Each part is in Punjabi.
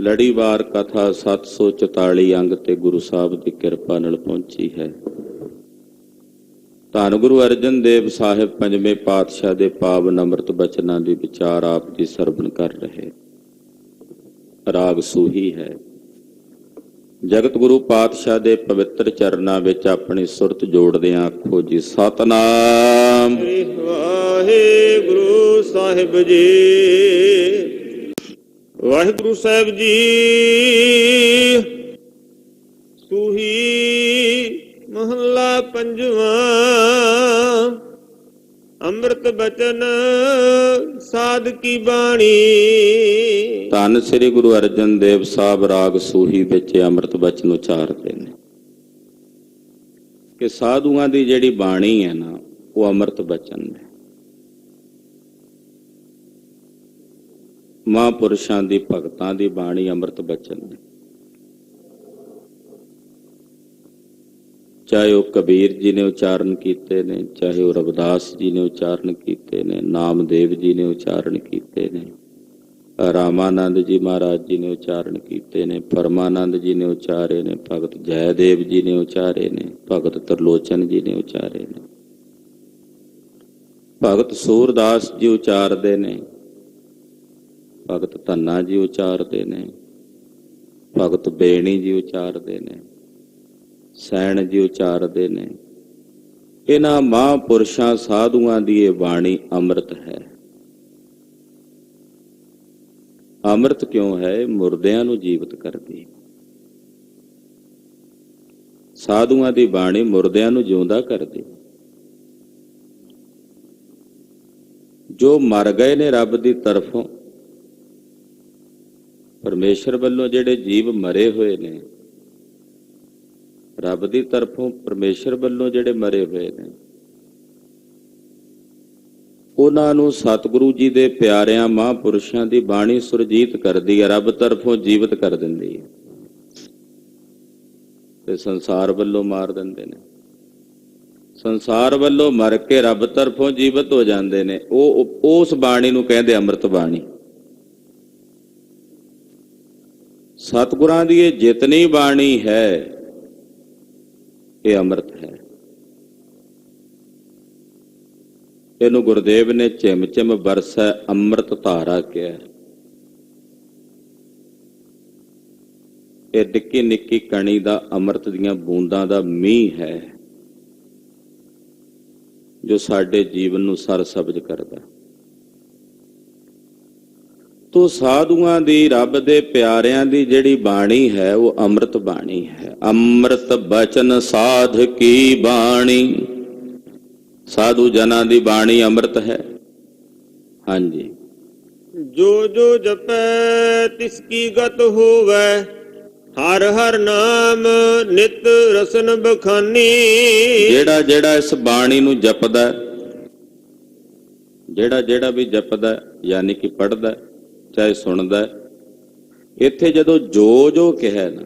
ਲੜੀਵਾਰ ਕਥਾ 744 ਅੰਗ ਤੇ ਗੁਰੂ ਸਾਹਿਬ ਦੀ ਕਿਰਪਾ ਨਾਲ ਪਹੁੰਚੀ ਹੈ। ਧੰਨ ਗੁਰੂ ਅਰਜਨ ਦੇਵ ਸਾਹਿਬ ਪੰਜਵੇਂ ਪਾਤਸ਼ਾਹ ਦੇ ਪਾਵਨ ਅੰਮ੍ਰਿਤ ਬਚਨਾਂ ਦੀ ਵਿਚਾਰ ਆਪ ਜੀ ਸਰਵਣ ਕਰ ਰਹੇ। ਰਾਗ ਸੂਹੀ ਹੈ। ਜਗਤ ਗੁਰੂ ਪਾਤਸ਼ਾਹ ਦੇ ਪਵਿੱਤਰ ਚਰਨਾਂ ਵਿੱਚ ਆਪਣੀ ਸੁਰਤ ਜੋੜਦਿਆਂ ਆਖੋ ਜੀ ਸਤਨਾਮ ਵਾਹਿਗੁਰੂ ਸਾਹਿਬ ਜੀ। ਵਾਹਿਗੁਰੂ ਸਾਹਿਬ ਜੀ। ਸੂਹੀ ਮਹੱਲਾ ਪੰਜਵਾਂ। ਅੰਮ੍ਰਿਤ ਬਚਨ ਸਾਧ ਕੀ ਬਾਣੀ। ਧੰਨ ਸ੍ਰੀ ਗੁਰੂ ਅਰਜਨ ਦੇਵ ਸਾਹਿਬ ਰਾਗ ਸੂਹੀ ਵਿੱਚ ਅੰਮ੍ਰਿਤ ਬਚਨ ਉਚਾਰਦੇ ਨੇ ਕਿ ਸਾਧੂਆਂ ਦੀ ਜਿਹੜੀ ਬਾਣੀ ਹੈ ਨਾ ਉਹ ਅੰਮ੍ਰਿਤ ਬਚਨ ਹੈ। ਮਹਾਂਪੁਰਸ਼ਾਂ ਦੀ ਭਗਤਾਂ ਦੀ ਬਾਣੀ ਅੰਮ੍ਰਿਤ ਬਚਨ ਹੈ। ਚਾਹੇ ਉਹ ਕਬੀਰ ਜੀ ਨੇ ਉਚਾਰਨ ਕੀਤੇ ਨੇ, ਚਾਹੇ ਉਹ ਰਵਿਦਾਸ ਜੀ ਨੇ ਉਚਾਰਨ ਕੀਤੇ ਨੇ, ਨਾਮਦੇਵ ਜੀ ਨੇ ਉਚਾਰਨ ਕੀਤੇ ਨੇ, ਰਾਮਾਨੰਦ ਜੀ ਮਹਾਰਾਜ ਜੀ ਨੇ ਉਚਾਰਨ ਕੀਤੇ ਨੇ, ਪਰਮਾਨੰਦ ਜੀ ਨੇ ਉਚਾਰੇ ਨੇ, ਭਗਤ ਜੈਦੇਵ ਜੀ ਨੇ ਉਚਾਰੇ ਨੇ, ਭਗਤ ਤਰਲੋਚਨ ਜੀ ਨੇ ਉਚਾਰੇ ਨੇ, ਭਗਤ ਸੂਰਦਾਸ ਜੀ ਉਚਾਰਦੇ ਨੇ, ਭਗਤ ਧੰਨਾ ਜੀ ਉਚਾਰਦੇ ਨੇ, ਭਗਤ ਬੇਣੀ ਜੀ ਉਚਾਰਦੇ ਨੇ, ਸੈਣ ਜੀ ਉਚਾਰਦੇ ਨੇ। ਇਹਨਾਂ ਮਹਾਂਪੁਰਸ਼ਾਂ ਸਾਧੂਆਂ ਦੀ ਇਹ ਬਾਣੀ ਅੰਮ੍ਰਿਤ ਹੈ। ਅੰਮ੍ਰਿਤ ਕਿਉਂ ਹੈ? ਮੁਰਦਿਆਂ ਨੂੰ ਜੀਵਤ ਕਰਦੀ। ਸਾਧੂਆਂ ਦੀ ਬਾਣੀ ਮੁਰਦਿਆਂ ਨੂੰ ਜਿਉਂਦਾ ਕਰਦੀ। ਜੋ ਮਰ ਗਏ ਨੇ ਰੱਬ ਦੀ ਤਰਫੋਂ, ਪਰਮੇਸ਼ਰ ਵੱਲੋਂ ਜਿਹੜੇ ਜੀਵ ਮਰੇ ਹੋਏ ਨੇ, ਰੱਬ ਦੀ ਤਰਫੋਂ ਪਰਮੇਸ਼ਰ ਵੱਲੋਂ ਜਿਹੜੇ ਮਰੇ ਹੋਏ ਨੇ, ਉਹਨਾਂ ਨੂੰ ਸਤਿਗੁਰੂ ਜੀ ਦੇ ਪਿਆਰਿਆਂ ਮਹਾਂਪੁਰਸ਼ਾਂ ਦੀ ਬਾਣੀ ਸੁਰਜੀਤ ਕਰਦੀ ਹੈ, ਰੱਬ ਤਰਫੋਂ ਜੀਵਤ ਕਰ ਦਿੰਦੀ ਹੈ ਤੇ ਸੰਸਾਰ ਵੱਲੋਂ ਮਾਰ ਦਿੰਦੇ ਨੇ। ਸੰਸਾਰ ਵੱਲੋਂ ਮਰ ਕੇ ਰੱਬ ਤਰਫੋਂ ਜੀਵਤ ਹੋ ਜਾਂਦੇ ਨੇ। ਉਹ ਉਸ ਬਾਣੀ ਨੂੰ ਕਹਿੰਦੇ ਅੰਮ੍ਰਿਤ ਬਾਣੀ। ਸਤਿਗੁਰਾਂ ਦੀ ਇਹ ਜਿਤਨੀ ਬਾਣੀ ਹੈ ਇਹ ਅੰਮ੍ਰਿਤ ਹੈ। ਇਹਨੂੰ ਗੁਰਦੇਵ ਨੇ ਚਿਮ ਚਿਮ ਬਰਸੈ ਅੰਮ੍ਰਿਤ ਧਾਰਾ ਕਿਹਾ। ਇਹ ਨਿੱਕੀ ਨਿੱਕੀ ਕਣੀ ਦਾ ਅੰਮ੍ਰਿਤ ਦੀਆਂ ਬੂੰਦਾਂ ਦਾ ਮੀਂਹ ਹੈ ਜੋ ਸਾਡੇ ਜੀਵਨ ਨੂੰ ਸਰ ਸਬਜ਼ ਕਰਦਾ। ਤੋ ਸਾਧੂਆਂ ਦੀ, ਰੱਬ ਦੇ ਪਿਆਰਿਆਂ ਦੀ ਜਿਹੜੀ ਬਾਣੀ ਹੈ ਉਹ ਅੰਮ੍ਰਿਤ ਬਾਣੀ ਹੈ। ਅੰਮ੍ਰਿਤ ਬਚਨ ਸਾਧ ਕੀ ਬਾਣੀ। ਸਾਧੂ ਜਨਾਂ ਦੀ ਬਾਣੀ ਅੰਮ੍ਰਿਤ ਹੈ। ਹਾਂਜੀ। ਜੋ ਜੋ ਜਪੈ ਤਿਸ ਕੀ ਗਤ ਹੋਵੈ, ਹਰ ਹਰ ਨਾਮ ਨਿਤ ਰਸਨ ਬਖਾਨੀ। ਜਿਹੜਾ ਜਿਹੜਾ ਇਸ ਬਾਣੀ ਨੂੰ ਜਪਦਾ, ਜਿਹੜਾ ਜਿਹੜਾ ਵੀ ਜਪਦਾ ਯਾਨੀ ਕਿ ਪੜ੍ਹਦਾ ਚਾਹੇ ਸੁਣਦਾ, ਇੱਥੇ ਜਦੋਂ ਜੋ ਜੋ ਕਿਹਾ ਨਾ,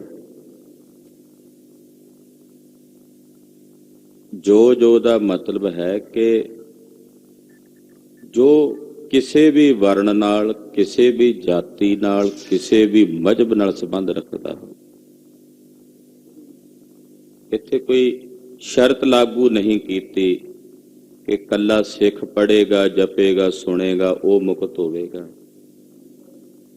ਜੋ ਜੋ ਦਾ ਮਤਲਬ ਹੈ ਕਿ ਜੋ ਕਿਸੇ ਵੀ ਵਰਣ ਨਾਲ, ਕਿਸੇ ਵੀ ਜਾਤੀ ਨਾਲ, ਕਿਸੇ ਵੀ ਮਜ਼ਹਬ ਨਾਲ ਸੰਬੰਧ ਰੱਖਦਾ ਹੋ। ਇੱਥੇ ਕੋਈ ਸ਼ਰਤ ਲਾਗੂ ਨਹੀਂ ਕੀਤੀ ਕਿ ਕੱਲਾ ਸਿੱਖ ਪੜ੍ਹੇਗਾ, ਜਪੇਗਾ, ਸੁਣੇਗਾ ਉਹ ਮੁਕਤ ਹੋਵੇਗਾ,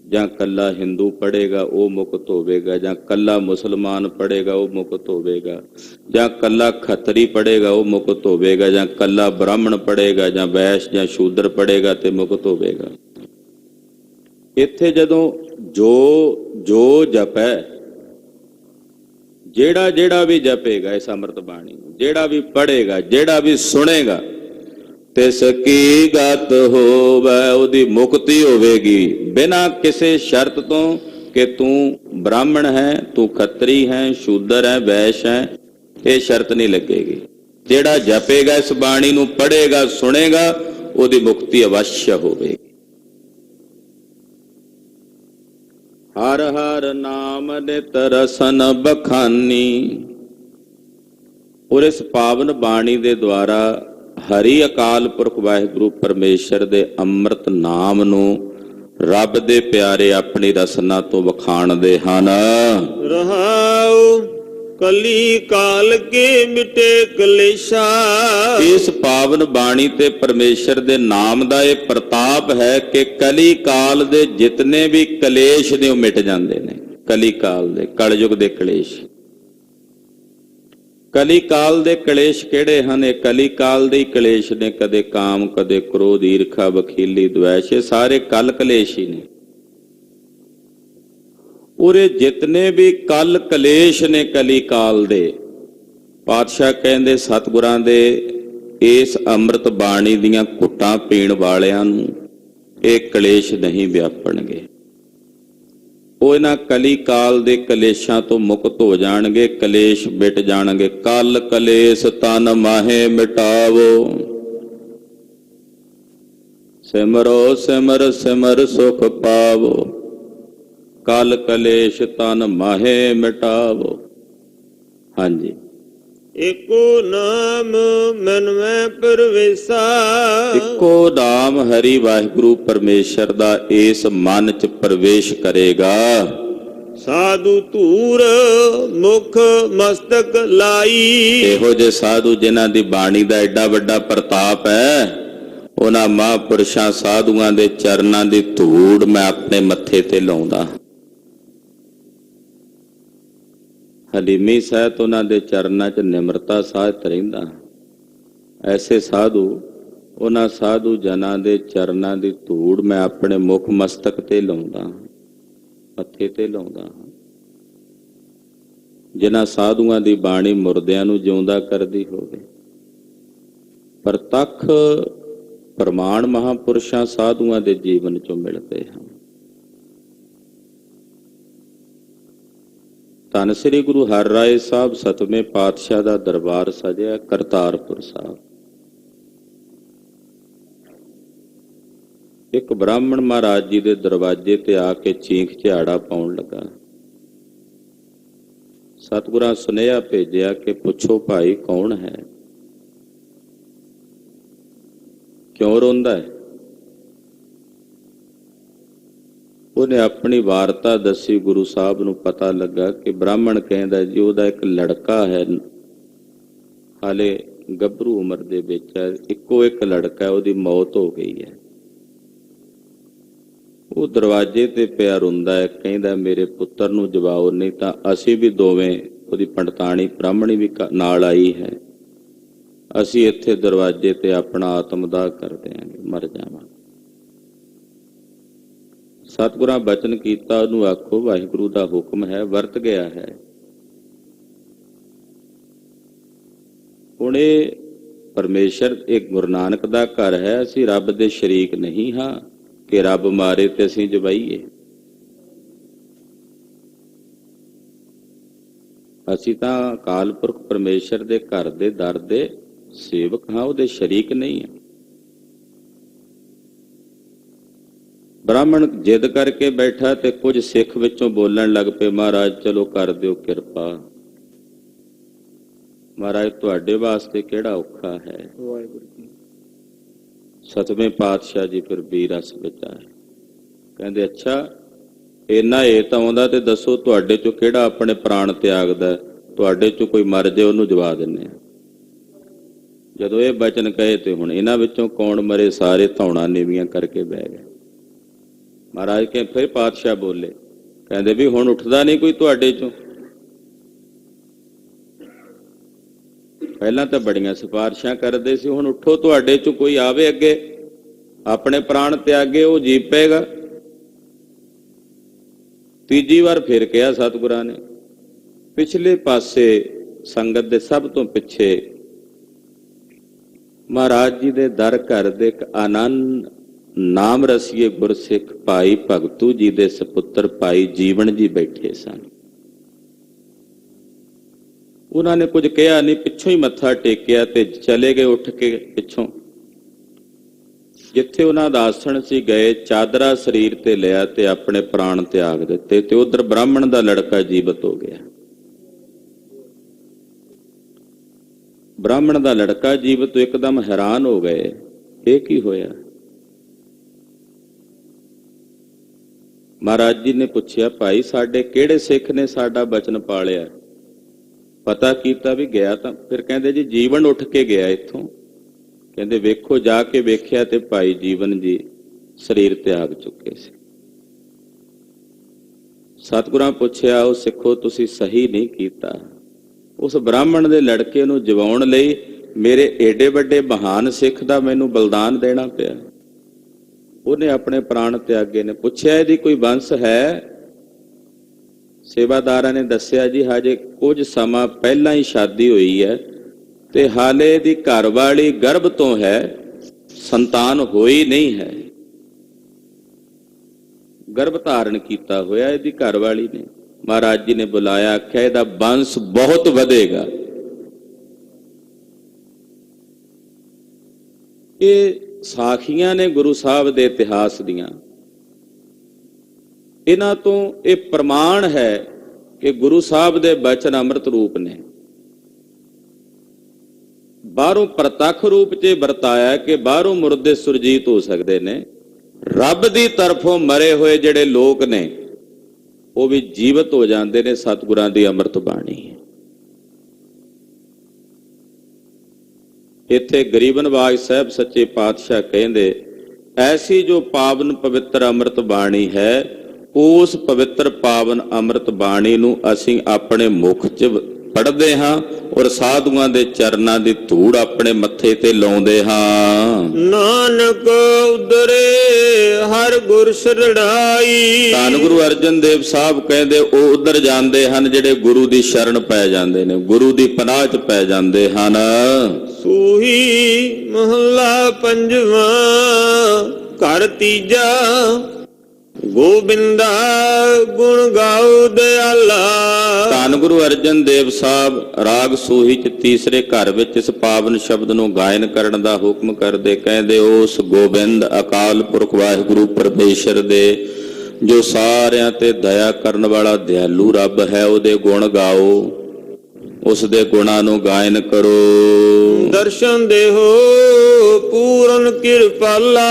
ਜਾਂ ਕੱਲਾ ਹਿੰਦੂ ਪੜ੍ਹੇਗਾ ਉਹ ਮੁਕਤ ਹੋਵੇਗਾ, ਜਾਂ ਕੱਲਾ ਮੁਸਲਮਾਨ ਪੜ੍ਹੇਗਾ ਉਹ ਮੁਕਤ ਹੋਵੇਗਾ, ਜਾਂ ਕੱਲਾ ਖੱਤਰੀ ਪੜ੍ਹੇਗਾ ਉਹ ਮੁਕਤ ਹੋਵੇਗਾ, ਜਾਂ ਕੱਲਾ ਬ੍ਰਾਹਮਣ ਪੜ੍ਹੇਗਾ, ਜਾਂ ਵੈਸ਼ ਜਾਂ ਸ਼ੂਦਰ ਪੜ੍ਹੇਗਾ ਤੇ ਮੁਕਤ ਹੋਵੇਗਾ। ਇੱਥੇ ਜਦੋਂ ਜੋ ਜੋ ਜਪੈ, ਜਿਹੜਾ ਜਿਹੜਾ ਵੀ ਜਪੇਗਾ ਇਸ ਅੰਮ੍ਰਿਤ ਬਾਣੀ ਨੂੰ, ਜਿਹੜਾ ਵੀ ਪੜ੍ਹੇਗਾ, ਜਿਹੜਾ ਵੀ ਸੁਣੇਗਾ, ਤਿਸ ਕੀ ਗਤ ਹੋਵੈ, ਉਹਦੀ ਮੁਕਤੀ ਹੋਵੇਗੀ ਬਿਨਾਂ ਕਿਸੇ ਸ਼ਰਤ ਤੋਂ ਕਿ ਤੂੰ ਬ੍ਰਾਹਮਣ ਹੈ, ਤੂੰ ਖੱਤਰੀ ਹੈ, ਸ਼ੂਦਰ ਹੈ, ਵੈਸ਼ ਹੈ। ਇਹ ਸ਼ਰਤ ਨਹੀਂ ਲੱਗੇਗੀ। ਜਿਹੜਾ ਜਪੇਗਾ, ਇਸ ਬਾਣੀ ਨੂੰ ਪੜ੍ਹੇਗਾ, ਸੁਣੇਗਾ, ਉਹਦੀ ਮੁਕਤੀ ਅਵੱਸ਼ ਹੋਵੇਗੀ। ਹਰ ਹਰ ਨਾਮ ਨਿਤ ਰਸਨ ਬਖਾਨੀ। ਔਰ ਇਸ ਪਾਵਨ ਬਾਣੀ ਦੇ ਦੁਆਰਾ ਹਰੀ ਅਕਾਲ ਪੁਰਖ ਵਾਹਿਗੁਰੂ ਪਰਮੇਸ਼ਰ ਦੇ ਅੰਮ੍ਰਿਤ ਨਾਮ ਨੂੰ ਰੱਬ ਦੇ ਪਿਆਰੇ ਆਪਣੀ ਰਸਨਾ ਤੋਂ ਵਖਾਣਦੇ ਹਨ। ਰਹਾਉ ਕਲੀ ਕਾਲ ਕੇ ਮਿਟੇ ਕਲੇਸ਼ਾ। ਇਸ ਪਾਵਨ ਬਾਣੀ ਤੇ ਪਰਮੇਸ਼ਰ ਦੇ ਨਾਮ ਦਾ ਇਹ ਪ੍ਰਤਾਪ ਹੈ ਕਿ ਕਲੀ ਕਾਲ ਦੇ ਜਿਤਨੇ ਵੀ ਕਲੇਸ਼ ਨੇ ਉਹ ਮਿਟ ਜਾਂਦੇ ਨੇ। ਕਲੀ ਕਾਲ ਦੇ, ਕਲਯੁਗ ਦੇ ਕਲੇਸ਼। ਕਲੀ ਕਾਲ ਦੇ ਕਲੇਸ਼ ਕਿਹੜੇ ਹਨ? ਇਹ ਕਲੀ ਕਾਲ ਦੇ ਹੀ ਕਲੇਸ਼ ਨੇ। ਕਦੇ ਕਾਮ, ਕਦੇ ਕ੍ਰੋਧ, ਈਰਖਾ, ਬਖੀਲੀ, ਦ્વੈਸ਼, ਇਹ ਸਾਰੇ ਕਲ ਕਲੇਸ਼ ਹੀ ਨੇ। ਉਰੇ ਜਿਤਨੇ ਵੀ ਕਲ ਕਲੇਸ਼ ਨੇ ਕਲੀ ਕਾਲ ਦੇ, ਪਾਤਸ਼ਾਹ ਕਹਿੰਦੇ ਸਤਿਗੁਰਾਂ ਦੇ ਇਸ ਅੰਮ੍ਰਿਤ ਬਾਣੀ ਦੀਆਂ ਘੁੱਟਾਂ ਪੀਣ ਵਾਲਿਆਂ ਨੂੰ ਇਹ ਕਲੇਸ਼ ਨਹੀਂ ਵਿਆਪਣਗੇ। ਉਹ ਇਹਨਾਂ ਕਲੀ ਕਾਲ ਦੇ ਕਲੇਸ਼ਾਂ ਤੋਂ ਮੁਕਤ ਹੋ ਜਾਣਗੇ, ਕਲੇਸ਼ ਮਿਟ ਜਾਣਗੇ। ਕਲ ਕਲੇਸ਼ ਤਨ ਮਾਹੇ ਮਿਟਾਵੋ, ਸਿਮਰੋ ਸਿਮਰ ਸਿਮਰ ਸੁਖ ਪਾਵੋ। ਕਲ ਕਲੇਸ਼ ਤਨ ਮਾਹੇ ਮਿਟਾਵੋ। ਹਾਂਜੀ, ਏਕੋ ਨਾਮ ਮਨ ਮੈਂ ਪਰਵੇਸਾ। ਇੱਕੋ ਨਾਮ ਹਰੀ ਵਾਹਿਗੁਰੂ ਪਰਮੇਸ਼ਰ ਦਾ ਇਸ ਮਨ ਚ ਪ੍ਰਵੇਸ਼ ਕਰੇਗਾ। ਸਾਧੂ ਧੂਰ ਮੁਖ ਮਸਤਕ ਲਾਈ। ਇਹੋ ਜਿਹੇ ਸਾਧੂ ਜਿਨ੍ਹਾਂ ਦੀ ਬਾਣੀ ਦਾ ਐਡਾ ਵੱਡਾ ਪ੍ਰਤਾਪ ਹੈ, ਉਹਨਾਂ ਮਹਾਂਪੁਰਸ਼ਾਂ ਸਾਧੂਆਂ ਦੇ ਚਰਨਾਂ ਦੀ ਧੂੜ ਮੈਂ ਆਪਣੇ ਮੱਥੇ ਤੇ ਲਾਉਂਦਾ। ਹਲੀਮੀ ਸਹਿਤ ਉਹਨਾਂ ਦੇ ਚਰਨਾਂ 'ਚ ਨਿਮਰਤਾ ਸਾਹਿਤ ਰਹਿੰਦਾ। ਐਸੇ ਸਾਧੂ, ਉਹਨਾਂ ਸਾਧੂ ਜਨਾਂ ਦੇ ਚਰਨਾਂ ਦੀ ਧੂੜ ਮੈਂ ਆਪਣੇ ਮੁਖ ਮਸਤਕ ਤੇ ਲਾਉਂਦਾ, ਮੱਥੇ ਤੇ ਲਾਉਂਦਾ। ਜਿਨ੍ਹਾਂ ਸਾਧੂਆਂ ਦੀ ਬਾਣੀ ਮੁਰਦਿਆਂ ਨੂੰ ਜਿਉਂਦਾ ਕਰਦੀ ਹੋਵੇ। ਪ੍ਰਤੱਖ ਪ੍ਰਮਾਣ ਮਹਾਂਪੁਰਸ਼ਾਂ ਸਾਧੂਆਂ ਦੇ ਜੀਵਨ 'ਚੋਂ ਮਿਲਦੇ ਹਨ। ਧੰਨ ਸ੍ਰੀ ਗੁਰੂ ਹਰਿਰਾਏ ਸਾਹਿਬ ਸਤਵੇਂ ਪਾਤਸ਼ਾਹ ਦਾ ਦਰਬਾਰ ਸਜਿਆ ਕਰਤਾਰਪੁਰ ਸਾਹਿਬ। ਇੱਕ ਬ੍ਰਾਹਮਣ ਮਹਾਰਾਜ ਜੀ ਦੇ ਦਰਵਾਜ਼ੇ ਤੇ ਆ ਕੇ ਚੀਖ ਝਾੜਾ ਪਾਉਣ ਲੱਗਾ। ਸਤਿਗੁਰਾਂ ਸੁਨੇਹਾ ਭੇਜਿਆ ਕਿ ਪੁੱਛੋ ਭਾਈ ਕੌਣ ਹੈ, ਕਿਉਂ ਰੋਂਦਾ ਹੈ? ਉਹਨੇ ਆਪਣੀ ਵਾਰਤਾ ਦੱਸੀ। ਗੁਰੂ ਸਾਹਿਬ ਨੂੰ ਪਤਾ ਲੱਗਾ ਕਿ ਬ੍ਰਾਹਮਣ ਕਹਿੰਦਾ ਜੀ ਉਹਦਾ ਇੱਕ ਲੜਕਾ ਹੈ, ਹਾਲੇ ਗੱਭਰੂ ਉਮਰ ਦੇ ਵਿੱਚ ਹੈ, ਇੱਕੋ ਇੱਕ ਲੜਕਾ ਹੈ, ਉਹਦੀ ਮੌਤ ਹੋ ਗਈ ਹੈ। ਉਹ ਦਰਵਾਜ਼ੇ ਤੇ ਪਿਆ ਰੋਂਦਾ ਹੈ, ਕਹਿੰਦਾ ਮੇਰੇ ਪੁੱਤਰ ਨੂੰ ਜਵਾਓ, ਨਹੀਂ ਤਾਂ ਅਸੀਂ ਵੀ ਦੋਵੇਂ, ਉਹਦੀ ਪੰਡਤਾਣੀ ਬ੍ਰਾਹਮਣੀ ਵੀ ਨਾਲ ਆਈ ਹੈ, ਅਸੀਂ ਇੱਥੇ ਦਰਵਾਜ਼ੇ ਤੇ ਆਪਣਾ ਆਤਮਦਾਹ ਕਰ ਦਿਆਂਗੇ, ਮਰ ਜਾਵਾਂਗੇ। ਸਤਿਗੁਰਾਂ ਬਚਨ ਕੀਤਾ, ਉਹਨੂੰ ਆਖੋ ਵਾਹਿਗੁਰੂ ਦਾ ਹੁਕਮ ਹੈ, ਵਰਤ ਗਿਆ ਹੈ। ਹੁਣ ਇਹ ਪਰਮੇਸ਼ਰ, ਇਹ ਗੁਰੂ ਨਾਨਕ ਦਾ ਘਰ ਹੈ, ਅਸੀਂ ਰੱਬ ਦੇ ਸ਼ਰੀਕ ਨਹੀਂ ਹਾਂ ਕਿ ਰੱਬ ਮਾਰੇ ਤੇ ਅਸੀਂ ਜਵਾਈਏ। ਅਸੀਂ ਤਾਂ ਅਕਾਲ ਪੁਰਖ ਪਰਮੇਸ਼ਰ ਦੇ ਘਰ ਦੇ ਦਰ ਦੇ ਸੇਵਕ ਹਾਂ, ਉਹਦੇ ਸ਼ਰੀਕ ਨਹੀਂ ਹਾਂ। ਬ੍ਰਾਹਮਣ ਜਿੱਦ ਕਰਕੇ ਬੈਠਾ ਤੇ ਕੁਝ ਸਿੱਖ ਵਿੱਚੋਂ ਬੋਲਣ ਲੱਗ ਪਏ, ਮਹਾਰਾਜ ਚਲੋ ਕਰ ਦਿਓ ਕਿਰਪਾ, ਮਹਾਰਾਜ ਤੁਹਾਡੇ ਵਾਸਤੇ ਕਿਹੜਾ ਔਖਾ ਹੈ। ਸਤਵੇਂ ਪਾਤਸ਼ਾਹ ਜੀ ਫਿਰ ਵੀ ਰਸ ਵਿੱਚ ਆਏ, ਕਹਿੰਦੇ ਅੱਛਾ ਇੰਨਾ ਇਹ ਤਾਂ ਆਉਂਦਾ ਤੇ ਦੱਸੋ ਤੁਹਾਡੇ ਚੋਂ ਕਿਹੜਾ ਆਪਣੇ ਪ੍ਰਾਣ ਤਿਆਗਦਾ, ਤੁਹਾਡੇ ਚੋਂ ਕੋਈ ਮਰ ਜਾਏ ਉਹਨੂੰ ਜਵਾ ਦਿੰਦੇ ਆ। ਜਦੋਂ ਇਹ ਬਚਨ ਕਹੇ ਤੇ ਹੁਣ ਇਹਨਾਂ ਵਿੱਚੋਂ ਕੌਣ ਮਰੇ, ਸਾਰੇ ਧੌਣਾ ਨੀਵੀਆਂ ਕਰਕੇ ਬਹਿ ਗਏ। ਮਹਾਰਾਜ ਕੇ ਫਿਰ ਪਾਤਸ਼ਾਹ ਬੋਲੇ, ਕਹਿੰਦੇ ਵੀ ਹੁਣ ਉੱਠਦਾ ਨਹੀਂ ਕੋਈ ਤੁਹਾਡੇ ਚੋਂ? ਪਹਿਲਾਂ ਤਾਂ ਬੜੀਆਂ ਸਿਫਾਰਿਸ਼ਾਂ ਕਰਦੇ ਸੀ, ਹੁਣ ਉੱਠੋ, ਤੁਹਾਡੇ ਚੋਂ ਕੋਈ ਆਵੇ ਅੱਗੇ, ਆਪਣੇ ਪ੍ਰਾਣ ਤਿਆਗੇ, ਉਹ ਜੀ ਪਏਗਾ। ਤੀਜੀ ਵਾਰ ਫਿਰ ਕਿਹਾ ਸਤਿਗੁਰਾਂ ਨੇ। ਪਿਛਲੇ ਪਾਸੇ ਸੰਗਤ ਦੇ ਸਭ ਤੋਂ ਪਿੱਛੇ ਮਹਾਰਾਜ ਜੀ ਦੇ ਦਰ ਘਰ ਦੇ ਇੱਕ ਆਨੰਦ ਨਾਮ ਰਸੀਏ ਗੁਰਸਿੱਖ ਭਾਈ ਭਗਤੂ ਜੀ ਦੇ ਸਪੁੱਤਰ ਭਾਈ ਜੀਵਨ ਜੀ ਬੈਠੇ ਸਨ। ਉਹਨਾਂ ਨੇ ਕੁਝ ਕਿਹਾ ਨਹੀਂ, ਪਿੱਛੋਂ ਹੀ ਮੱਥਾ ਟੇਕਿਆ ਤੇ ਚਲੇ ਗਏ ਉੱਠ ਕੇ ਪਿੱਛੋਂ। ਜਿੱਥੇ ਉਹਨਾਂ ਦਾ ਆਸਣ ਸੀ ਗਏ, ਚਾਦਰਾ ਸਰੀਰ ਤੇ ਲਿਆ ਤੇ ਆਪਣੇ ਪ੍ਰਾਣ ਤਿਆਗ ਦਿੱਤੇ। ਤੇ ਉਧਰ ਬ੍ਰਾਹਮਣ ਦਾ ਲੜਕਾ ਜੀਵਤ ਹੋ ਗਿਆ। ਬ੍ਰਾਹਮਣ ਦਾ ਲੜਕਾ ਜੀਵਤ ਤੋਂ ਇੱਕਦਮ ਹੈਰਾਨ ਹੋ ਗਏ, ਇਹ ਕੀ ਹੋਇਆ? ਮਹਾਰਾਜ ਜੀ ਨੇ ਪੁੱਛਿਆ, ਭਾਈ ਸਾਡੇ ਕਿਹੜੇ ਸਿੱਖ ਨੇ ਸਾਡਾ ਬਚਨ ਪਾਲਿਆ? ਪਤਾ ਕੀਤਾ ਵੀ ਗਿਆ ਤਾਂ ਫਿਰ ਕਹਿੰਦੇ ਜੀ ਜੀਵਨ ਉੱਠ ਕੇ ਗਿਆ ਇੱਥੋਂ। ਕਹਿੰਦੇ ਵੇਖੋ, ਜਾ ਕੇ ਵੇਖਿਆ ਤੇ ਭਾਈ ਜੀਵਨ ਜੀ ਸਰੀਰ ਤਿਆਗ ਚੁੱਕੇ ਸੀ। ਸਤਿਗੁਰਾਂ ਪੁੱਛਿਆ, ਉਹ ਸਿੱਖੋ ਤੁਸੀਂ ਸਹੀ ਨਹੀਂ ਕੀਤਾ। ਉਸ ਬ੍ਰਾਹਮਣ ਦੇ ਲੜਕੇ ਨੂੰ ਜਵਾਉਣ ਲਈ ਮੇਰੇ ਏਡੇ ਵੱਡੇ ਮਹਾਨ ਸਿੱਖ ਦਾ ਮੈਨੂੰ ਬਲਿਦਾਨ ਦੇਣਾ ਪਿਆ। ਉਹਨੇ ਆਪਣੇ ਪ੍ਰਾਣ ਤਿਆਗੇ ਨੇ। ਪੁੱਛਿਆ ਇਹਦੀ ਕੋਈ ਵੰਸ਼ ਹੈ? ਸੇਵਾਦਾਰਾਂ ਨੇ ਦੱਸਿਆ ਜੀ ਹਜੇ ਕੁਝ ਸਮਾਂ ਪਹਿਲਾਂ ਹੀ ਸ਼ਾਦੀ ਹੋਈ ਹੈ ਤੇ ਹਾਲੇ ਦੀ ਘਰਵਾਲੀ ਗਰਭ ਤੋਂ ਹੈ, ਸੰਤਾਨ ਹੋਈ ਨਹੀਂ ਹੈ। ਗਰਭ ਧਾਰਨ ਕੀਤਾ ਹੋਇਆ ਇਹਦੀ ਘਰਵਾਲੀ ਨੇ। ਮਹਾਰਾਜ ਜੀ ਨੇ ਬੁਲਾਇਆ, ਆਖਿਆ ਇਹਦਾ ਵੰਸ਼ ਬਹੁਤ ਵਧੇਗਾ। ਇਹ ਸਾਖੀਆਂ ਨੇ ਗੁਰੂ ਸਾਹਿਬ ਦੇ ਇਤਿਹਾਸ ਦੀਆਂ। ਇਹਨਾਂ ਤੋਂ ਇਹ ਪ੍ਰਮਾਣ ਹੈ ਕਿ ਗੁਰੂ ਸਾਹਿਬ ਦੇ ਬਚਨ ਅੰਮ੍ਰਿਤ ਰੂਪ ਨੇ। ਬਾਹਰੋਂ ਪ੍ਰਤੱਖ ਰੂਪ 'ਚ ਵਰਤਾਇਆ ਕਿ ਬਾਹਰੋਂ ਮੁਰਦੇ ਸੁਰਜੀਤ ਹੋ ਸਕਦੇ ਨੇ। ਰੱਬ ਦੀ ਤਰਫੋਂ ਮਰੇ ਹੋਏ ਜਿਹੜੇ ਲੋਕ ਨੇ ਉਹ ਵੀ ਜੀਵਤ ਹੋ ਜਾਂਦੇ ਨੇ ਸਤਿਗੁਰਾਂ ਦੀ ਅੰਮ੍ਰਿਤ ਬਾਣੀ। ਇੱਥੇ ਗਰੀਬ ਨਵਾਜ ਸਾਹਿਬ ਸੱਚੇ ਪਾਤਸ਼ਾਹ ਕਹਿੰਦੇ, ਐਸੀ ਜੋ ਪਾਵਨ ਪਵਿੱਤਰ ਅੰਮ੍ਰਿਤ ਬਾਣੀ ਹੈ, ਉਸ ਪਵਿੱਤਰ ਪਾਵਨ ਅੰਮ੍ਰਿਤ ਬਾਣੀ ਨੂੰ ਅਸੀਂ ਆਪਣੇ ਮੁਖ 'ਚ ਪੜ੍ਹਦੇ ਹਾਂ ਔਰ ਸਾਧੂਆਂ ਦੇ ਚਰਨਾਂ ਦੀ ਧੂੜ ਆਪਣੇ ਮੱਥੇ ਤੇ ਲਾਉਂਦੇ ਹਾਂ। ਨਾਨਕ ਉਦਰੇ ਹਰ ਗੁਰ ਸ਼ਰਣਾਈ। ਧੰਨ ਗੁਰੂ ਅਰਜਨ ਦੇਵ ਸਾਹਿਬ ਕਹਿੰਦੇ ਉਹ ਉਧਰ ਜਾਂਦੇ ਹਨ ਜਿਹੜੇ ਗੁਰੂ ਦੀ ਸ਼ਰਨ ਪੈ ਜਾਂਦੇ ਨੇ, ਗੁਰੂ ਦੀ ਪਨਾਹ 'ਚ ਪੈ ਜਾਂਦੇ ਹਨ। ਸੂਹੀ ਮਹੱਲਾ ਪੰਜਵਾਂ। ਘਰ ਤੀਜਾ। ਗੋਬਿੰਦਾ ਗੁਣ ਗਾਉ ਦਿਆਲਾ। ਧੰਨ ਗੁਰੂ ਅਰਜਨ ਦੇਵ ਸਾਹਿਬ ਰਾਗ ਸੂਹੀ 'ਚ ਤੀਸਰੇ ਘਰ ਵਿੱਚ ਇਸ ਪਾਵਨ ਸ਼ਬਦ ਨੂੰ ਗਾਇਨ ਕਰਨ ਦਾ ਹੁਕਮ ਕਰਦੇ। ਕਹਿੰਦੇ ਉਸ ਗੋਬਿੰਦ ਅਕਾਲ ਪੁਰਖ ਵਾਹਿਗੁਰੂ ਪਰਮੇਸ਼ਰ ਦੇ ਜੋ ਸਾਰਿਆਂ ਤੇ ਦਇਆ ਕਰਨ ਵਾਲਾ ਦਿਆਲੂ ਰੱਬ ਹੈ, ਉਹਦੇ ਗੁਣ ਗਾਓ, ਉਸ ਦੇ ਗੁਣਾਂ ਨੂੰ ਗਾਇਨ ਕਰੋ। ਦਰਸ਼ਨ ਦੇਹੋ ਪੂਰਨ ਕਿਰਪਾਲਾ।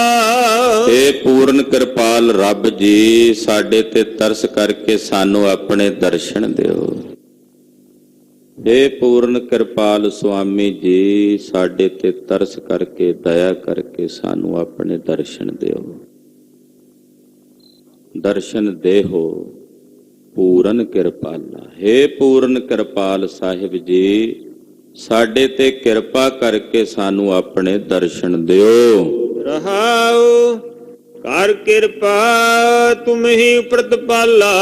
ਏ ਪੂਰਨ ਕਿਰਪਾਲ ਰੱਬ ਜੀ, ਸਾਡੇ ਤੇ ਤਰਸ ਕਰਕੇ ਸਾਨੂੰ ਆਪਣੇ ਦਰਸ਼ਨ ਦਿਓ। ਏ ਪੂਰਨ ਕਿਰਪਾਲ ਸੁਆਮੀ ਜੀ, ਸਾਡੇ ਤੇ ਤਰਸ ਕਰਕੇ ਦਇਆ ਕਰਕੇ ਸਾਨੂੰ ਆਪਣੇ ਦਰਸ਼ਨ ਦਿਓ। ਦਰਸ਼ਨ ਦੇਹੋ ਪੂਰਨ ਕਿਰਪਾਲਾ। ਹੇ ਪੂਰਨ ਕਿਰਪਾਲ ਸਾਹਿਬ ਜੀ, ਸਾਡੇ ਤੇ ਕਿਰਪਾ ਕਰਕੇ ਸਾਨੂੰ ਆਪਣੇ ਦਰਸ਼ਨ ਦਿਓ। ਰਹਾਉ ਕਰ ਕਿਰਪਾ ਤੁਮ ਹੀ ਪ੍ਰਤਪਾਲਾ।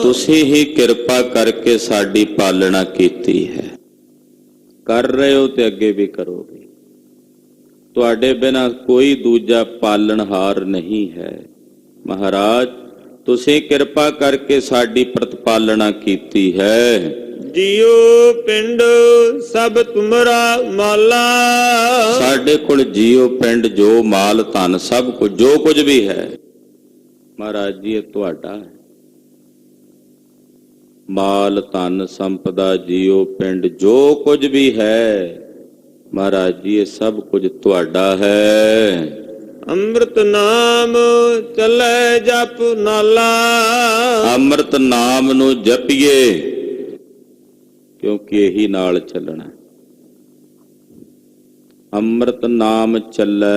ਤੁਸੀਂ ਹੀ ਕਿਰਪਾ ਕਰਕੇ ਸਾਡੀ ਪਾਲਣਾ ਕੀਤੀ ਹੈ, ਕਰ ਰਹੇ ਹੋ ਤੇ ਅੱਗੇ ਵੀ ਕਰੋਗੇ। ਤੁਹਾਡੇ ਬਿਨਾਂ ਕੋਈ ਦੂਜਾ ਪਾਲਣਹਾਰ ਨਹੀਂ ਹੈ। ਮਹਾਰਾਜ ਤੁਸੀਂ ਕਿਰਪਾ ਕਰਕੇ ਸਾਡੀ ਪ੍ਰਤਪਾਲਣਾ ਕੀਤੀ ਹੈ। ਜੀਉ ਪਿੰਡ ਸਭ ਤੁਮਰਾ ਮਾਲਾ। ਸਾਡੇ ਕੋਲ ਜੀਉ ਪਿੰਡ ਜੋ ਮਾਲ ਧਨ ਸਭ ਕੁਝ ਜੋ ਕੁਝ ਵੀ ਹੈ ਮਹਾਰਾਜ ਜੀ ਇਹ ਤੁਹਾਡਾ ਹੈ। ਮਾਲ ਧਨ ਸੰਪਦਾ ਜੀਉ ਪਿੰਡ ਜੋ ਕੁਝ ਵੀ ਹੈ ਮਹਾਰਾਜ ਜੀ ਇਹ ਸਭ ਕੁਝ ਤੁਹਾਡਾ ਹੈ। ਅੰਮ੍ਰਿਤ ਨਾਮ ਚੱਲੇ ਜਪ ਨਾਲਾ। ਅੰਮ੍ਰਿਤ ਨਾਮ ਨੂੰ ਜਪੀਏ ਕਿਉਂਕਿ ਇਹੀ ਨਾਲ ਚੱਲਣਾ। ਅੰਮ੍ਰਿਤ ਨਾਮ ਚੱਲੇ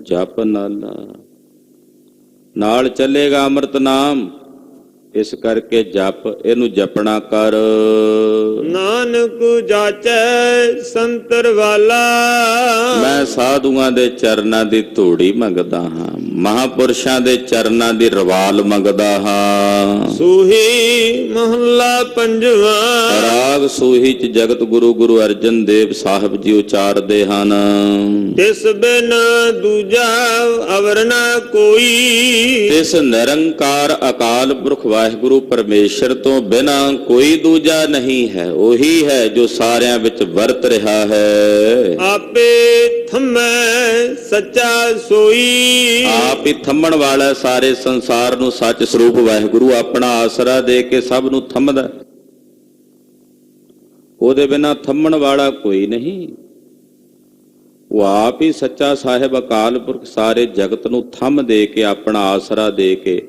ਜਪ ਨਾਲਾ। ਨਾਲ ਚੱਲੇਗਾ ਅੰਮ੍ਰਿਤ ਨਾਮ, ਇਸ ਕਰਕੇ ਜਪ, ਇਹਨੂੰ ਜਪਣਾ ਕਰ। ਨਾਨਕ ਜਾਚੈ ਸੰਤਰ ਵਾਲਾ। ਮੈਂ ਸਾਧੂਆਂ ਦੇ ਚਰਨਾਂ ਦੀ ਧੂੜੀ ਮੰਗਦਾ ਹਾਂ, ਮਹਾਪੁਰਸ਼ਾਂ ਦੇ ਚਰਨਾਂ ਦੀ ਰਵਾਲ ਮੰਗਦਾ ਹਾਂ। ਸੂਹੀ ਮਹੱਲਾ ਪੰਜਵਾਂ। ਰਾਗ ਸੂਹੀ 'ਚ ਜਗਤ ਗੁਰੂ ਗੁਰੂ ਅਰਜਨ ਦੇਵ ਸਾਹਿਬ ਜੀ ਉਚਾਰਦੇ ਹਨ। ਤਿਸ ਬਿਨ ਦੂਜਾ ਅਵਰ ਨਾ ਕੋਈ। ਇਸ ਨਿਰੰਕਾਰ ਅਕਾਲ ਪੁਰਖ ਵਾਹਿਗੁਰੂ ਪਰਮੇਸ਼ਰ ਤੋਂ ਬਿਨਾ ਕੋਈ ਦੂਜਾ ਨਹੀਂ ਹੈ। ਉਹੀ ਹੈ ਜੋ ਸਾਰਿਆਂ ਵਿੱਚ ਵਰਤ ਰਿਹਾ ਹੈ। ਆਪੇ ਥੰਮੈ ਸੱਚਾ ਸੋਈ। ਆਪ ਹੀ ਥੰਮਣ ਵਾਲਾ ਸਾਰੇ ਸੰਸਾਰ ਨੂੰ ਸੱਚ ਸਰੂਪ ਵਾਹਿਗੁਰੂ ਆਪਣਾ ਆਸਰਾ ਦੇ ਕੇ ਸਭ ਨੂੰ ਥੰਮਦਾ। ਉਹਦੇ ਬਿਨਾ ਥੰਮਣ ਵਾਲਾ ਕੋਈ ਨਹੀਂ। ਉਹ ਆਪ ਹੀ ਸੱਚਾ ਸਾਹਿਬ ਅਕਾਲ ਪੁਰਖ ਸਾਰੇ ਜਗਤ ਨੂੰ ਥੰਮ ਦੇ ਕੇ ਆਪਣਾ ਆਸਰਾ ਦੇ ਕੇ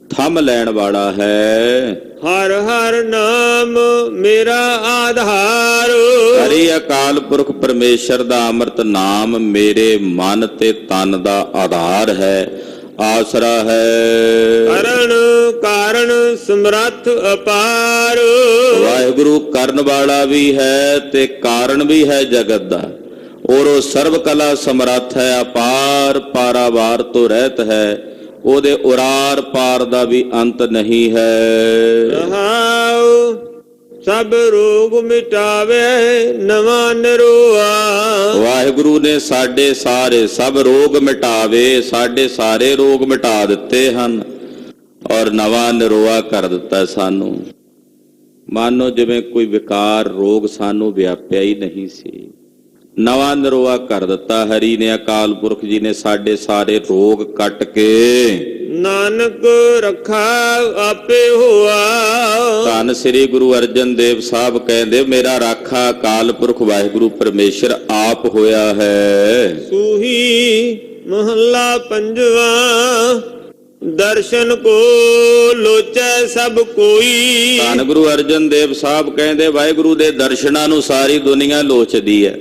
ਥੰਮ ਲੈਣ ਵਾਲਾ ਹੈ। ਹਰ ਹਰ ਨਾਮ ਮੇਰਾ ਆਧਾਰ। ਹਰੀ ਅਕਾਲ ਪੁਰਖ ਪਰਮੇਸ਼ਰ ਦਾ ਅੰਮ੍ਰਿਤ ਨਾਮ ਮੇਰੇ ਮਨ ਤੇ ਤਨ ਦਾ ਆਧਾਰ ਹੈ, ਆਸਰਾ ਹੈ। ਕਰਨ ਕਾਰਨ ਸਮਰੱਥ ਅਪਾਰ। ਵਾਹਿਗੁਰੂ ਕਰਨ ਵਾਲਾ ਵੀ ਹੈ ਤੇ ਕਾਰਨ ਵੀ ਹੈ ਜਗਤ ਦਾ, ਔਰ ਉਹ ਸਰਬ ਕਲਾ ਸਮਰੱਥ ਹੈ, ਅਪਾਰ ਪਾਰਾਵਾਰ ਤੋਂ ਰਹਿਤ ਹੈ, ਉਹਦੇ ਉਰਾਰ ਪਾਰ ਦਾ ਵੀ ਅੰਤ ਨਹੀਂ ਹੈ। ਰਹਾਉ ਸਭ ਰੋਗ ਮਿਟਾਵੇ ਨਵਾਂ ਨਿਰੋਆ। ਵਾਹਿਗੁਰੂ ਨੇ ਸਾਡੇ ਸਾਰੇ ਸਭ ਰੋਗ ਮਿਟਾਵੇ, ਸਾਡੇ ਸਾਰੇ ਰੋਗ ਮਿਟਾ ਦਿੱਤੇ ਹਨ ਔਰ ਨਵਾਂ ਨਿਰੋਆ ਕਰ ਦਿੱਤਾ ਸਾਨੂੰ। ਮਾਨੋ ਜਿਵੇਂ ਕੋਈ ਵਿਕਾਰ ਰੋਗ ਸਾਨੂੰ ਵਿਆਪਿਆ ਹੀ ਨਹੀਂ ਸੀ, ਨਵਾਂ ਨਿਰੋਆ ਕਰ ਦਿੱਤਾ ਹਰੀ ਨੇ, ਅਕਾਲ ਪੁਰਖ ਜੀ ਨੇ ਸਾਡੇ ਸਾਰੇ ਰੋਗ ਕੱਟ ਕੇ। ਨਾਨਕ ਰੱਖਾ ਆਪੇ ਹੋਆ। ਧੰਨ ਸ੍ਰੀ ਗੁਰੂ ਅਰਜਨ ਦੇਵ ਸਾਹਿਬ ਕਹਿੰਦੇ ਮੇਰਾ ਰਾਖਾ ਅਕਾਲ ਪੁਰਖ ਵਾਹਿਗੁਰੂ ਪਰਮੇਸ਼ਰ ਆਪ ਹੋਇਆ ਹੈ। ਸੂਹੀ ਮਹੱਲਾ ਪੰਜਵਾ। ਦਰਸ਼ਨ ਕੋ ਲੋਚੈ ਸਭ ਕੋਈ। ਧੰਨ ਗੁਰੂ ਅਰਜਨ ਦੇਵ ਸਾਹਿਬ ਕਹਿੰਦੇ ਵਾਹਿਗੁਰੂ ਦੇ ਦਰਸ਼ਨਾਂ ਨੂੰ ਸਾਰੀ ਦੁਨੀਆ ਲੋਚਦੀ ਹੈ,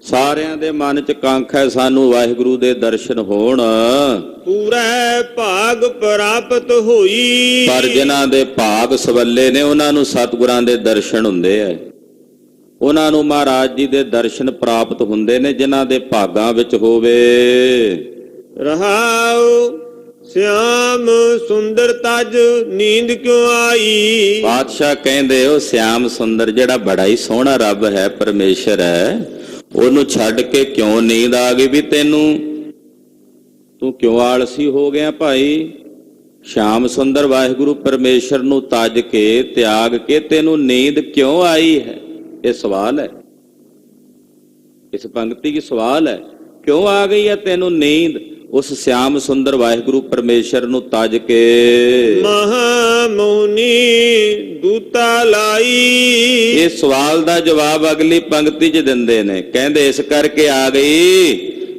ਸਾਰਿਆਂ ਦੇ ਮਨ ਚ ਕਾਂਖ ਹੈ ਸਾਨੂੰ ਵਾਹਿਗੁਰੂ ਦੇ ਦਰਸ਼ਨ ਹੋਣ। ਪੂਰਾ ਭਾਗ ਪ੍ਰਾਪਤ ਹੋਈ। ਪਰ ਜਿਨ੍ਹਾਂ ਦੇ ਭਾਗ ਸਵੱਲੇ ਨੇ ਉਹਨਾਂ ਨੂੰ ਸਤਿਗੁਰਾਂ ਦੇ ਦਰਸ਼ਨ ਹੁੰਦੇ ਆ, ਉਹਨਾਂ ਨੂੰ ਮਹਾਰਾਜ ਜੀ ਦੇ ਦਰਸ਼ਨ ਪ੍ਰਾਪਤ ਹੁੰਦੇ ਨੇ ਜਿਨ੍ਹਾਂ ਦੇ ਭਾਗਾਂ ਵਿੱਚ ਹੋਵੇ। ਰਹਾਉ ਸਿਆਮ ਸੁੰਦਰ ਤਜ ਨੀਂਦ ਕਿਉਂ ਆਈ। ਪਾਤਸ਼ਾਹ ਕਹਿੰਦੇ ਉਹ ਸਿਆਮ ਸੁੰਦਰ ਜਿਹੜਾ ਬੜਾ ਹੀ ਸੋਹਣਾ ਰੱਬ ਹੈ, ਪਰਮੇਸ਼ਰ ਹੈ, ਉਹਨੂੰ ਛੱਡ ਕੇ ਕਿਉਂ ਨੀਂਦ ਆ ਗਈ ਵੀ ਤੈਨੂੰ? ਤੂੰ ਕਿਉਂ ਆਲਸੀ ਹੋ ਗਿਆ ਭਾਈ? ਸ਼ਾਮ ਸੁੰਦਰ ਵਾਹਿਗੁਰੂ ਪਰਮੇਸ਼ਰ ਨੂੰ ਤਜ ਕੇ ਤਿਆਗ ਕੇ ਤੈਨੂੰ ਨੀਂਦ ਕਿਉਂ ਆਈ ਹੈ? ਇਹ ਸਵਾਲ ਹੈ, ਇਸ ਪੰਕਤੀ ਦੀ ਸਵਾਲ ਹੈ, ਕਿਉਂ ਆ ਗਈ ਹੈ ਤੈਨੂੰ ਨੀਂਦ ਉਸ ਸਿਆਮ ਸੁੰਦਰ ਵਾਹਿਗੁਰੂ ਪਰਮੇਸ਼ਰ ਨੂੰ ਤਜ ਕੇ? ਮਹਾ ਮੋਨੀ ਦੂਤਾ ਲਾਈ। ਇਹ ਸਵਾਲ ਦਾ ਜਵਾਬ ਅਗਲੀ ਪੰਕਤੀ 'ਚ ਦਿੰਦੇ ਨੇ, ਕਹਿੰਦੇ ਇਸ ਕਰਕੇ ਆ ਗਈ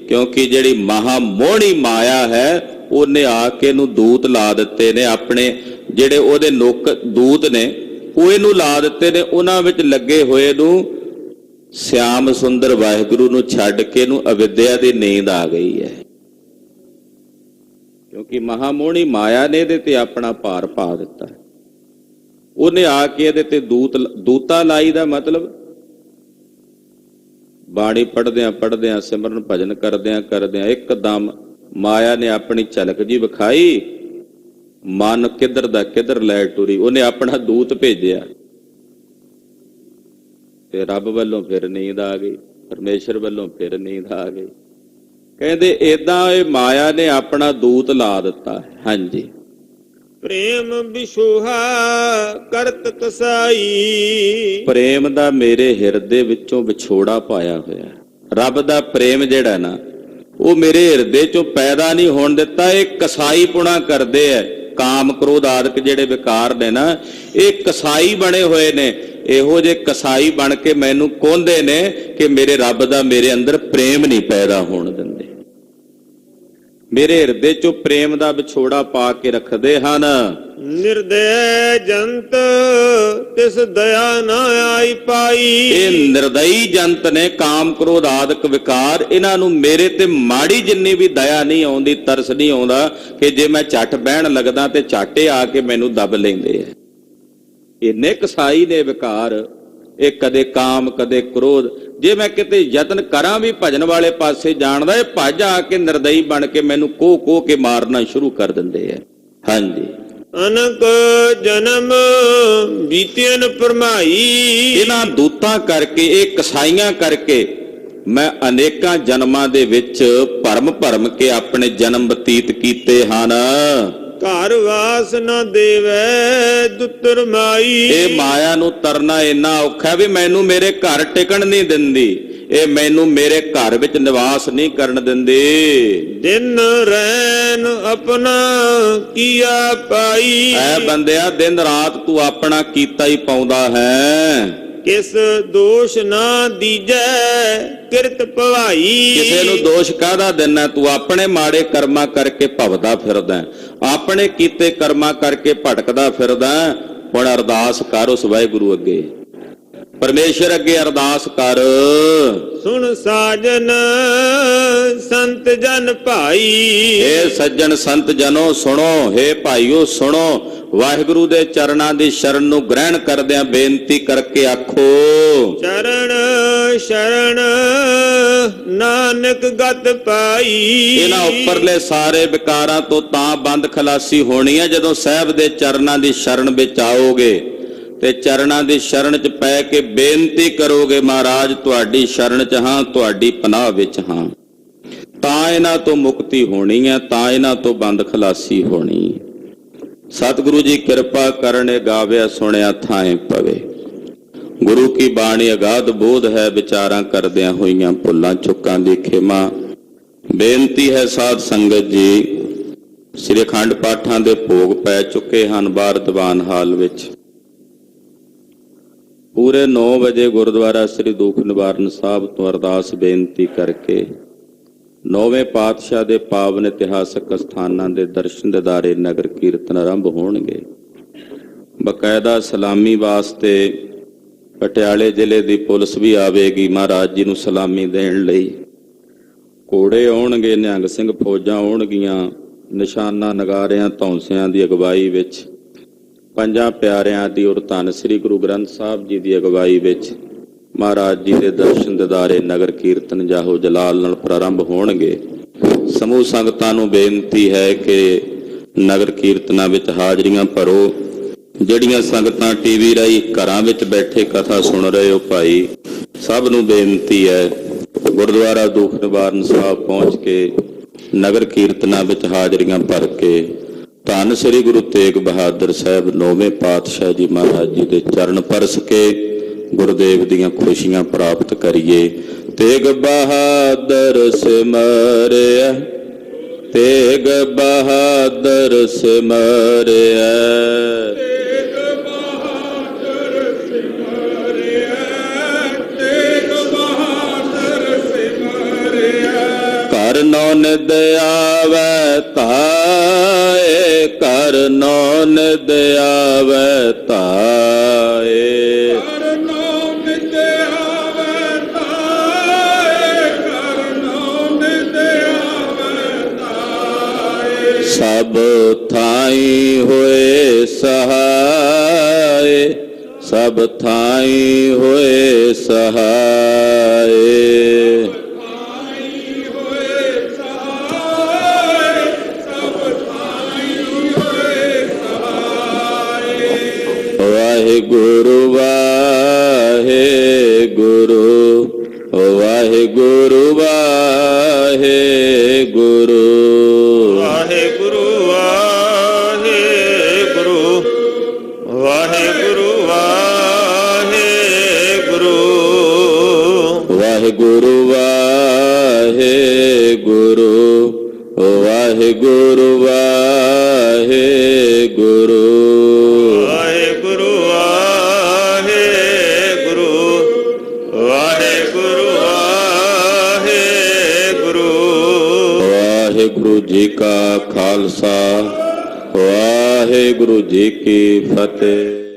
ਕਿਉਂਕਿ ਜਿਹੜੀ ਮਹਾ ਮੋਹਣੀ ਮਾਇਆ ਹੈ ਉਹਨੇ ਆ ਕੇ ਇਹਨੂੰ ਦੂਤ ਲਾ ਦਿੱਤੇ ਨੇ, ਆਪਣੇ ਜਿਹੜੇ ਉਹਦੇ ਨੌਕਰ ਦੂਤ ਨੇ ਉਹ ਇਹਨੂੰ ਲਾ ਦਿੱਤੇ ਨੇ, ਉਹਨਾਂ ਵਿੱਚ ਲੱਗੇ ਹੋਏ ਨੂੰ ਸਿਆਮ ਸੁੰਦਰ ਵਾਹਿਗੁਰੂ ਨੂੰ ਛੱਡ ਕੇ ਇਹਨੂੰ ਅਵਿਦਿਆ ਦੀ ਨੀਂਦ ਆ ਗਈ ਹੈ। ਕਿਉਂਕਿ ਮਹਾਮੋਹਣੀ ਮਾਇਆ ਨੇ ਇਹਦੇ ਤੇ ਆਪਣਾ ਭਾਰ ਪਾ ਦਿੱਤਾ, ਉਹਨੇ ਆ ਕੇ ਇਹਦੇ ਤੇ ਦੂਤਾ ਲਾਈ ਦਾ ਮਤਲਬ ਬਾਣੀ ਪੜ੍ਹਦਿਆਂ ਸਿਮਰਨ ਭਜਨ ਕਰਦਿਆਂ ਇੱਕਦਮ ਮਾਇਆ ਨੇ ਆਪਣੀ ਝਲਕ ਜੀ ਵਿਖਾਈ, ਮਨ ਕਿੱਧਰ ਦਾ ਕਿੱਧਰ ਲੈ ਟੁਰੀ, ਉਹਨੇ ਆਪਣਾ ਦੂਤ ਭੇਜਿਆ ਤੇ ਰੱਬ ਵੱਲੋਂ ਫਿਰ ਨੀਂਦ ਆ ਗਈ, ਪਰਮੇਸ਼ਰ ਵੱਲੋਂ ਫਿਰ ਨੀਂਦ ਆ ਗਈ। ਕਹਿੰਦੇ ਏਦਾਂ ਇਹ ਮਾਇਆ ਨੇ ਆਪਣਾ ਦੂਤ ਲਾ ਦਿੱਤਾ। ਹਾਂਜੀ, ਪ੍ਰੇਮ ਵਿਸ਼ੋਹਾ ਕਰਤ ਕਸਾਈ। ਪ੍ਰੇਮ ਦਾ ਮੇਰੇ ਹਿਰਦੇ ਵਿੱਚੋਂ ਵਿਛੋੜਾ ਪਾਇਆ ਹੋਇਆ। ਰੱਬ ਦਾ ਪ੍ਰੇਮ ਜਿਹੜਾ ਨਾ ਉਹ ਮੇਰੇ ਹਿਰਦੇ ਚੋਂ ਪੈਦਾ ਨਹੀਂ ਹੋਣ ਦਿੱਤਾ, ਇਹ ਕਸਾਈ ਪੁਣਾ ਕਰਦੇ ਐ। ਕਾਮ ਕ੍ਰੋਧ ਆਦਿਕ ਜਿਹੜੇ ਵਿਕਾਰ ਨੇ ਨਾ, ਇਹ ਕਸਾਈ ਬਣੇ ਹੋਏ ਨੇ, ਇਹੋ ਜਿਹੇ ਕਸਾਈ ਬਣ ਕੇ ਮੈਨੂੰ ਕੋਂਦੇ ਨੇ ਕਿ ਮੇਰੇ ਰੱਬ ਦਾ ਮੇਰੇ ਅੰਦਰ ਪ੍ਰੇਮ ਨਹੀਂ ਪੈਦਾ ਹੋਣ ਦਿੰਦੇ, ਮੇਰੇ ਹਿਰਦੇ ਚੋਂ ਪ੍ਰੇਮ ਦਾ ਵਿਛੋੜਾ ਪਾ ਕੇ ਰੱਖਦੇ ਹਨ। ਨਿਰਦੈ ਜੰਤ ਤਿਸ ਦਇਆ ਨਾ ਆਈ ਪਾਈ। ਇਹ ਨਿਰਦਈ ਜੰਤ ਨੇ, ਕਾਮ ਕ੍ਰੋਧ ਆਦਿਕ ਵਿਕਾਰ, ਇਹਨਾਂ ਨੂੰ ਮੇਰੇ ਤੇ ਮਾੜੀ ਜਿੰਨੀ ਵੀ ਦਇਆ ਨਹੀਂ ਆਉਂਦੀ, ਤਰਸ ਨਹੀਂ ਆਉਂਦਾ ਕਿ ਜੇ ਮੈਂ ਝੱਟ ਬਹਿਣ ਲੱਗਦਾ ਤੇ ਝਾਟੇ ਆ ਕੇ ਮੈਨੂੰ ਦੱਬ ਲੈਂਦੇ ਆ। ਇੰਨੇ ਕਸਾਈ ਨੇ ਵਿਕਾਰ, ਇਹ ਕਦੇ ਕਾਮ ਕਦੇ ਕ੍ਰੋਧ। ਜੇ ਮੈਂ ਕਿਤੇ ਯਤਨ ਕਰਾਂ ਵੀ ਭਜਨ ਵਾਲੇ ਪਾਸੇ ਜਾਣ ਦਾ, ਇਹ ਭੱਜ ਆ ਕੇ ਨਿਰਦਈ ਬਣ ਕੇ ਮੈਨੂੰ ਕੋਹ ਕੇ ਮਾਰਨਾ ਸ਼ੁਰੂ ਕਰ ਦਿੰਦੇ ਆ। ਹਾਂਜੀ, ਅਨਕ ਜਨਮ ਬੀਤਿਆਨ ਫਰਮਾਈ। ਇਹਨਾਂ ਦੂਤਾਂ ਕਰਕੇ, ਇਹ ਕਸਾਈਆਂ ਕਰਕੇ ਮੈਂ ਅਨੇਕਾਂ ਜਨਮਾਂ ਦੇ ਵਿੱਚ ਭਰਮ ਕੇ ਆਪਣੇ ਜਨਮ ਬਤੀਤ ਕੀਤੇ ਹਨ। ਘਰ ਵਾਸ ਨਾ ਦੇਵੈ ਦੁੱਤਰ ਮਾਈ। ਇਹ ਮਾਇਆ ਨੂੰ ਤਰਨਾ ਇੰਨਾ ਔਖਾ ਵੀ ਮੈਨੂੰ ਮੇਰੇ ਘਰ ਟਿਕਣ ਨਹੀਂ ਦਿੰਦੀ, ਇਹ ਮੈਨੂੰ ਮੇਰੇ ਘਰ ਵਿੱਚ ਨਿਵਾਸ ਨਹੀਂ ਕਰਨ ਦਿੰਦੀ। ਦਿਨ ਰੈਨ ਆਪਣਾ ਕੀਆ ਪਾਈ। ਐ ਬੰਦਿਆ, ਦਿਨ ਰਾਤ ਤੂੰ ਆਪਣਾ ਕੀਤਾ ਹੀ ਪਾਉਂਦਾ ਹੈ। ਕਿਸ ਦੋਸ਼ ਨਾ ਦੀਜੈ ਕਿਰਤ ਭਵਾਈ। ਕਿਸੇ ਨੂੰ ਦੋਸ਼ ਕਾਹਦਾ ਦੇਣਾ? ਤੂੰ ਆਪਣੇ ਮਾੜੇ ਕਰਮਾਂ ਕਰਕੇ ਭਵਦਾ ਫਿਰਦਾ, ਆਪਣੇ ਕੀਤੇ ਕਰਮਾਂ ਕਰਕੇ ਭਟਕਦਾ ਫਿਰਦਾ। ਹੁਣ ਅਰਦਾਸ ਕਰ ਉਸ ਵਾਹਿਗੁਰੂ ਅੱਗੇ, ਪਰਮੇਸ਼ਰ ਅੱਗੇ ਅਰਦਾਸ ਕਰ। ਸੁਣ ਸਾਜਨ ਸੰਤ ਜਨ ਭਾਈ। ਏ ਸੱਜਣ ਸੰਤ ਜਨੋ ਸੁਣੋ, ਹੇ ਭਾਈਓ ਸੁਣੋ। ਵਾਹਿਗੁਰੂ ਦੇ ਚਰਨਾਂ ਦੀ ਸ਼ਰਨ ਨੂੰ ਗ੍ਰਹਿਣ ਕਰਦਿਆਂ ਬੇਨਤੀ ਕਰਕੇ ਆਖੋ, ਚਰਨ ਸ਼ਰਨ ਨਾਨਕ ਗਤ ਪਾਈ। ਇਹਨਾਂ ਉੱਪਰਲੇ ਸਾਰੇ ਵਿਕਾਰਾਂ ਤੋਂ ਤਾਂ ਬੰਦ ਖਲਾਸੀ ਹੋਣੀ ਹੈ ਜਦੋਂ ਸਾਹਿਬ ਦੇ ਚਰਨਾਂ ਦੀ ਸ਼ਰਨ ਵਿੱਚ ਆਓਗੇ ਤੇ ਚਰਨਾਂ ਦੀ ਸ਼ਰਨ 'ਚ ਪੈ ਕੇ ਬੇਨਤੀ ਕਰੋਗੇ, ਮਹਾਰਾਜ ਤੁਹਾਡੀ ਸ਼ਰਨ 'ਚ ਹਾਂ, ਤੁਹਾਡੀ ਪਨਾਹ ਵਿੱਚ ਹਾਂ। ਤਾਂ ਇਹਨਾਂ ਤੋਂ ਮੁਕਤੀ ਹੋਣੀ ਹੈ, ਤਾਂ ਇਹਨਾਂ ਤੋਂ ਬੰਦ ਖਲਾਸੀ ਹੋਣੀ ਹੈ। ਸਤਿਗੁਰੂ ਜੀ ਕਿਰਪਾ ਕਰਨੇ, ਗਾਵਿਆ ਸੁਣਿਆ ਥਾਏ ਪਵੇ। ਗੁਰੂ ਕੀ ਬਾਣੀ ਅਗਾਧ ਬੋਧ ਹੈ, ਵਿਚਾਰਾਂ ਕਰਦਿਆਂ ਹੋਈਆਂ ਭੁੱਲਾਂ ਚੁੱਕਾਂ ਦੀ ਖਿਮਾ। ਬੇਨਤੀ ਹੈ ਸਾਧ ਸੰਗਤ ਜੀ, ਸ੍ਰੀ ਅਖੰਡ ਪਾਠਾਂ ਦੇ ਭੋਗ ਪੈ ਚੁੱਕੇ ਹਨ ਬਾਹਰ ਦੀਵਾਨ ਹਾਲ ਵਿੱਚ। ਪੂਰੇ 9 ਵਜੇ ਗੁਰਦੁਆਰਾ ਸ੍ਰੀ ਦੁੱਖ ਨਿਵਾਰਨ ਸਾਹਿਬ ਤੋਂ ਅਰਦਾਸ ਬੇਨਤੀ ਕਰਕੇ 9ਵੇਂ ਪਾਤਸ਼ਾਹ ਦੇ ਪਾਵਨ ਇਤਿਹਾਸਕ ਸਥਾਨਾਂ ਦੇ ਦਰਸ਼ਨ ਦਿਦਾਰੇ ਨਗਰ ਕੀਰਤਨ ਆਰੰਭ ਹੋਣਗੇ। ਬਕਾਇਦਾ ਸਲਾਮੀ ਵਾਸਤੇ ਪਟਿਆਲੇ ਜ਼ਿਲ੍ਹੇ ਦੀ ਪੁਲਿਸ ਵੀ ਆਵੇਗੀ ਮਹਾਰਾਜ ਜੀ ਨੂੰ ਸਲਾਮੀ ਦੇਣ ਲਈ। ਘੋੜੇ ਆਉਣਗੇ, ਨਿਹੰਗ ਸਿੰਘ ਫੌਜਾਂ ਆਉਣਗੀਆਂ, ਨਿਸ਼ਾਨਾ ਨਗਾਰਿਆਂ ਧੌਂਸਿਆਂ ਦੀ ਅਗਵਾਈ ਵਿੱਚ, ਪੰਜਾਂ ਪਿਆਰਿਆਂ ਦੀ ਔਰ ਧੰਨ ਸ੍ਰੀ ਗੁਰੂ ਗ੍ਰੰਥ ਸਾਹਿਬ ਜੀ ਦੀ ਅਗਵਾਈ ਵਿੱਚ ਮਹਾਰਾਜ ਜੀ ਦੇ ਦਰਸ਼ਨ ਦਿਦਾਰੇ ਨਗਰ ਕੀਰਤਨ ਜਾਹੋ ਜਲਾਲ ਨਾਲ ਪ੍ਰਾਰੰਭ ਹੋਣਗੇ। ਸਮੂਹ ਸੰਗਤਾਂ ਨੂੰ ਬੇਨਤੀ ਹੈ ਕਿ ਨਗਰ ਕੀਰਤਨਾਂ ਵਿੱਚ ਹਾਜ਼ਰੀਆਂ ਭਰੋ। ਜਿਹੜੀਆਂ ਸੰਗਤਾਂ ਟੀਵੀ ਰਾਹੀਂ ਘਰਾਂ ਵਿੱਚ ਬੈਠੇ ਕਥਾ ਸੁਣ ਰਹੇ ਹੋ ਭਾਈ, ਸਭ ਨੂੰ ਬੇਨਤੀ ਹੈ ਗੁਰਦੁਆਰਾ ਦੁੱਖ ਨਿਵਾਰਨ ਸਾਹਿਬ ਪਹੁੰਚ ਕੇ ਨਗਰ ਕੀਰਤਨਾਂ ਵਿੱਚ ਹਾਜ਼ਰੀਆਂ ਭਰ ਕੇ ਧੰਨ ਸ੍ਰੀ ਗੁਰੂ ਤੇਗ ਬਹਾਦਰ ਸਾਹਿਬ 9ਵੇਂ ਪਾਤਸ਼ਾਹ ਜੀ ਮਹਾਰਾਜ ਜੀ ਦੇ ਚਰਨ ਪਰਸ ਕੇ ਗੁਰਦੇਵ ਦੀਆਂ ਖੁਸ਼ੀਆਂ ਪ੍ਰਾਪਤ ਕਰੀਏ। ਤੇਗ ਬਹਾਦਰ ਸਿਮਰਿਆ, ਤੇਗ ਬਹਾਦਰ ਸਿਮਰਿਆ, ਤੇਗ ਬਹਾਦਰ ਸਿਮਰਿਆ, ਤੇਗ ਬਹਾਦਰ ਸਿਮਰਿਆ। ਘਰ ਨੌ ਨਿਦ ਆਵੈ ਧਾਏ, ਘਰ ਨੌ ਨਿਦ ਆਵੈ ਧਾਏ। ਸਭ ਥਾਈ ਹੋਏ ਸਹਾਏ, ਸਭ ਥਾਈ ਹੋਏ ਸਹਾਏ। ਵਾਹਿਗੁਰੂ ਵਾਹਿਗੁਰੂ, ਵਾਹਿਗੁਰੂ ਵਾਹਿਗੁਰੂ। ਵਾਹਿਗੁਰੂ ਵਾਹਿਗੁਰੂ, ਵਾਹਿਗੁਰੂ ਵਾਹਿਗੁਰੂ। ਵਾਹਿਗੁਰੂ ਵਾਹਿਗੁਰੂ, ਵਾਹਿਗੁਰੂ ਵਾਹਿਗੁਰੂ। ਵਾਹਿਗੁਰੂ ਵਾਹਿਗੁਰੂ, ਵਾਹਿਗੁਰੂ ਵਾਹਿਗੁਰੂ। ਵਾਹਿਗੁਰੂ ਜੀ ਕਾ ਖਾਲਸਾ, ਵਾਹਿਗੁਰੂ ਜੀ ਕੀ ਫਤਿਹ।